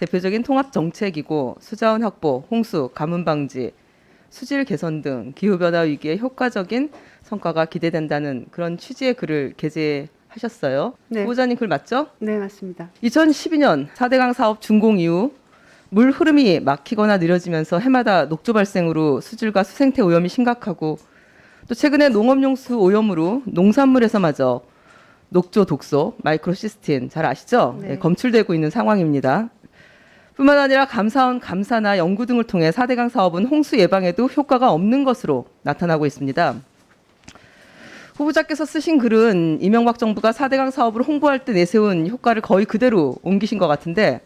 대표적인 통합 정책이고 수자원 확보, 홍수, 가뭄 방지, 수질 개선 등 기후변화 위기에 효과적인 성과가 기대된다는 그런 취지의 글을 게재하셨어요. 네. 후보자님 글 맞죠? 네, 맞습니다. 2012년 4대강 사업 준공 이후 물 흐름이 막히거나 느려지면서 해마다 녹조 발생으로 수질과 수생태 오염이 심각하고 또 최근에 농업용수 오염으로 농산물에서마저 녹조 독소, 마이크로시스틴 잘 아시죠? 네. 네, 검출되고 있는 상황입니다. 뿐만 아니라 감사원 감사나 연구 등을 통해 4대강 사업은 홍수 예방에도 효과가 없는 것으로 나타나고 있습니다. 후보자께서 쓰신 글은 이명박 정부가 4대강 사업을 홍보할 때 내세운 효과를 거의 그대로 옮기신 것 같은데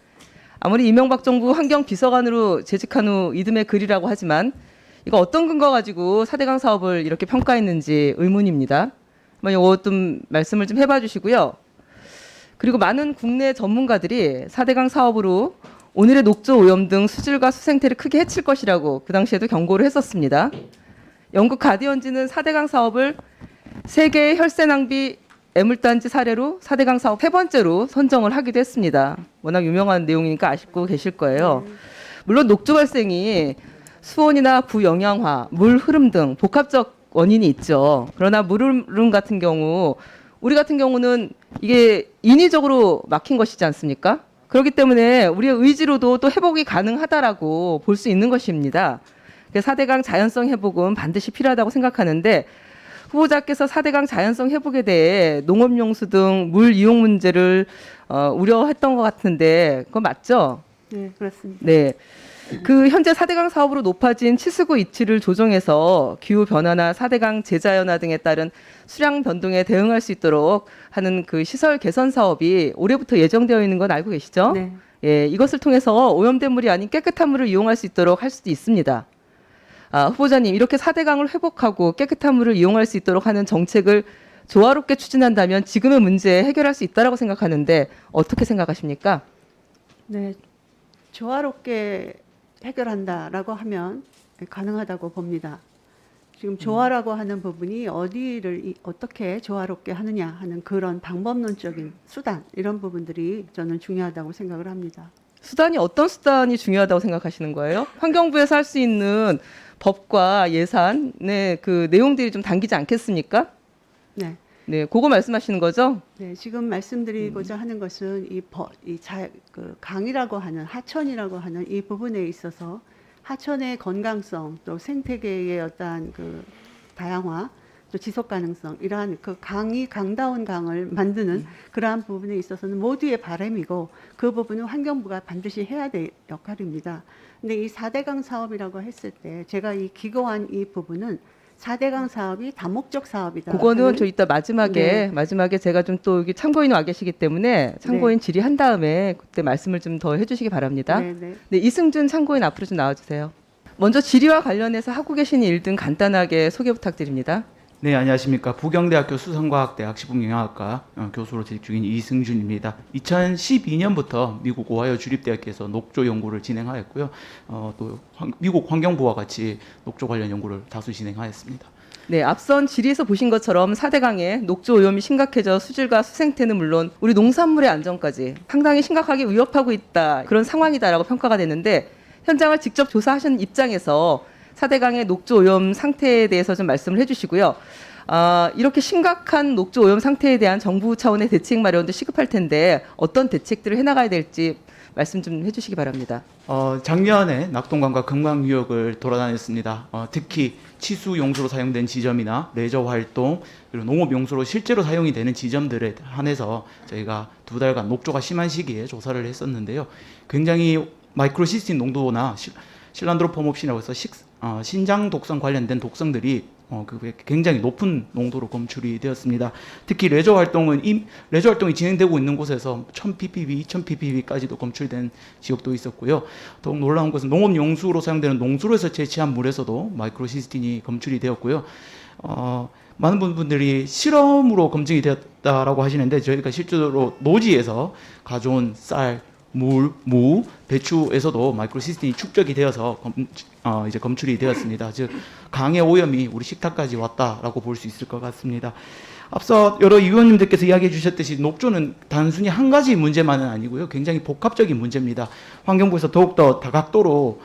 아무리 이명박 정부 환경비서관으로 재직한 후 이듬해 글이라고 하지만 이거 어떤 근거 가지고 4대강 사업을 이렇게 평가했는지 의문입니다. 한번 이거 좀 말씀을 좀 해봐 주시고요. 그리고 많은 국내 전문가들이 4대강 사업으로 오늘의 녹조 오염 등 수질과 수생태를 크게 해칠 것이라고 그 당시에도 경고를 했었습니다. 영국 가디언지는 4대강 사업을 세계의 혈세 낭비 애물단지 사례로 4대강 사업 세 번째로 선정을 하기도 했습니다. 워낙 유명한 내용이니까 아시고 계실 거예요. 물론 녹조 발생이 수온이나 부영양화, 물 흐름 등 복합적 원인이 있죠. 그러나 물 흐름 같은 경우 우리 같은 경우는 이게 인위적으로 막힌 것이지 않습니까? 그렇기 때문에 우리의 의지로도 또 회복이 가능하다라고 볼 수 있는 것입니다. 4대강 자연성 회복은 반드시 필요하다고 생각하는데 후보자께서 4대강 자연성 회복에 대해 농업용수 등 물 이용 문제를 우려했던 것 같은데 그건 맞죠? 네, 그렇습니다. 네. 그 현재 4대강 사업으로 높아진 치수구 이치를 조정해서 기후 변화나 4대강 재자연화 등에 따른 수량 변동에 대응할 수 있도록 하는 그 시설 개선 사업이 올해부터 예정되어 있는 건 알고 계시죠? 네. 예, 이것을 통해서 오염된 물이 아닌 깨끗한 물을 이용할 수 있도록 할 수도 있습니다. 후보자님, 이렇게 4대강을 회복하고 깨끗한 물을 이용할 수 있도록 하는 정책을 조화롭게 추진한다면 지금의 문제 해결할 수 있다라고 생각하는데 어떻게 생각하십니까? 네. 조화롭게 해결한다라고 하면 가능하다고 봅니다. 지금 조화라고 하는 부분이 어디를 어떻게 조화롭게 하느냐 하는 그런 방법론적인 수단 이런 부분들이 저는 중요하다고 생각을 합니다. 수단이 어떤 수단이 중요하다고 생각하시는 거예요? 환경부에서 할 수 있는 법과 예산의 그 내용들이 좀 당기지 않겠습니까? 네. 네, 그거 말씀하시는 거죠? 네, 지금 말씀드리고자 하는 것은 그 강이라고 하는 하천이라고 하는 이 부분에 있어서 하천의 건강성 또 생태계의 어떠한 그 다양화 또 지속 가능성 이러한 그 강다운 강을 만드는 그러한 부분에 있어서는 모두의 바람이고 그 부분은 환경부가 반드시 해야 될 역할입니다. 근데 이 4대강 사업이라고 했을 때 제가 이 기고한 이 부분은 4대강 사업이 다목적 사업이다. 그거는 저 이따 마지막에 네. 제가 좀 또 여기 참고인 와 계시기 때문에 참고인 질의한 다음에 그때 말씀을 좀 더 해주시기 바랍니다. 네, 네. 네, 이승준 참고인 앞으로 좀 나와주세요. 먼저 질의와 관련해서 하고 계신 일 등 간단하게 소개 부탁드립니다. 네, 안녕하십니까. 부경대학교 수산과학대학 시국영양학과 교수로 재직 중인 이승준입니다. 2012년부터 미국 오하이오 주립대학교에서 녹조 연구를 진행하였고요. 또 미국 환경부와 같이 녹조 관련 연구를 다수 진행하였습니다. 네, 앞선 질의에서 보신 것처럼 4대강의 녹조 오염이 심각해져 수질과 수생태는 물론 우리 농산물의 안전까지 상당히 심각하게 위협하고 있다. 그런 상황이다라고 평가가 됐는데 현장을 직접 조사하신 입장에서 4대강의 녹조 오염 상태에 대해서 좀 말씀을 해주시고요. 이렇게 심각한 녹조 오염 상태에 대한 정부 차원의 대책 마련도 시급할 텐데 어떤 대책들을 해나가야 될지 말씀 좀 해주시기 바랍니다. 작년에 낙동강과 금강유역을 돌아다녔습니다. 특히 치수 용수로 사용된 지점이나 레저 활동 그리고 농업 용수로 실제로 사용이 되는 지점들에 한해서 저희가 2달간 녹조가 심한 시기에 조사를 했었는데요. 굉장히 마이크로시스틴 농도나 실란드로폼옵신이라고 해서 신장 독성 관련된 독성들이 굉장히 높은 농도로 검출이 되었습니다. 특히 레저 활동이 진행되고 있는 곳에서 1000ppb, 2000ppb까지도 검출된 지역도 있었고요. 더욱 놀라운 것은 농업 용수로 사용되는 농수로에서 채취한 물에서도 마이크로시스틴이 검출이 되었고요. 많은 분들이 실험으로 검증이 되었다라고 하시는데 저희가 실제로 노지에서 가져온 쌀, 물, 무, 배추에서도 마이크로시스틴이 축적이 되어서 이제 검출이 되었습니다. 즉 강의 오염이 우리 식탁까지 왔다라고 볼 수 있을 것 같습니다. 앞서 여러 의원님들께서 이야기해 주셨듯이 녹조는 단순히 한 가지 문제만은 아니고요. 굉장히 복합적인 문제입니다. 환경부에서 더욱더 다각도로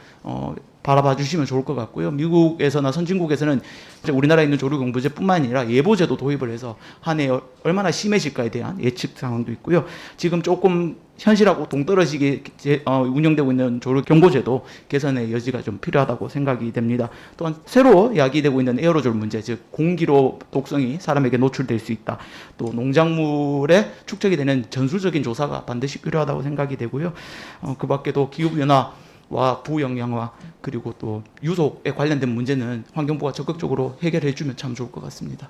바라봐 주시면 좋을 것 같고요. 미국에서나 선진국에서는 이제 우리나라에 있는 조류경보제뿐만 아니라 예보제도 도입을 해서 한 해 얼마나 심해질까에 대한 예측 상황도 있고요. 지금 조금 현실하고 동떨어지게 운영되고 있는 조류경보제도 개선의 여지가 좀 필요하다고 생각이 됩니다. 또한 새로 야기되고 있는 에어로졸 문제, 즉 공기로 독성이 사람에게 노출될 수 있다. 또 농작물에 축적이 되는 전술적인 조사가 반드시 필요하다고 생각이 되고요. 그 밖에도 기후변화 와 부영양화 그리고 또 유속에 관련된 문제는 환경부가 적극적으로 해결해 주면 참 좋을 것 같습니다.